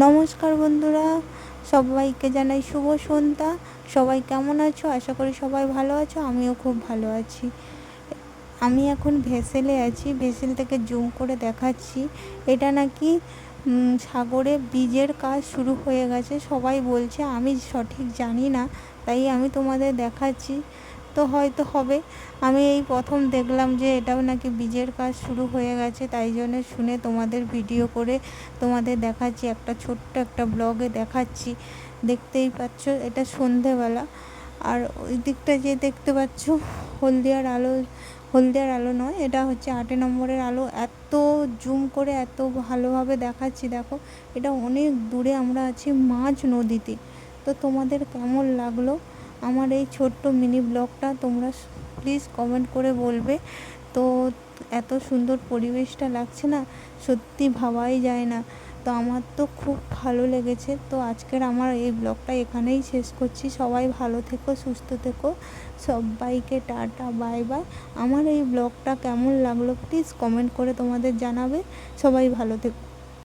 নমস্কার বন্ধুরা, সবাইকে জানাই শুভ সন্ধ্যা। সবাই কেমন আছো? আশা করি সবাই ভালো আছো। আমিও খুব ভালো আছি। আমি এখন ভেসেলে আছি, ভেসেল থেকে জুম করে দেখাচ্ছি। এটা নাকি সাগরে ব্রিজের কাজ শুরু হয়ে গেছে সবাই বলছে, আমি সঠিক জানি না, তাই আমি তোমাদের দেখাচ্ছি। তো হয়তো হবে। আমি এই প্রথম দেখলাম যে এটাও নাকি ব্রিজের কাজ শুরু হয়ে গেছে, তাই জন্য শুনে তোমাদের ভিডিও করে তোমাদের দেখাচ্ছি, একটা ছোট্ট একটা ব্লগে দেখাচ্ছি। দেখতেই পাচ্ছ এটা সন্ধেবেলা। আর ওই দিকটা যে দেখতে পাচ্ছ হলদিয়ার আলো নয়, এটা হচ্ছে 8 নম্বরের আলো। এত জুম করে এত ভালোভাবে দেখাচ্ছি, দেখো এটা অনেক দূরে আমরা আছি মাঝ নদীতে। তো তোমাদের কেমন লাগলো আমার এই ছোট্ট মিনি ব্লগটা তোমরা প্লিজ কমেন্ট করে বলবে। তো এত সুন্দর পরিবেশটা লাগছে না, সত্যি ভাবাই যায় না। তো আমার তো খুব ভালো লেগেছে। তো আজকের আমার এই ব্লগটা এখানেই শেষ করছি। সবাই ভালো থেকো, সুস্থ থেকো। সবাইকে টাটা, বাই বাই। আমার এই ব্লগটা কেমন লাগলো প্লিজ কমেন্ট করে তোমাদের জানাবে। সবাই ভালো থেকো।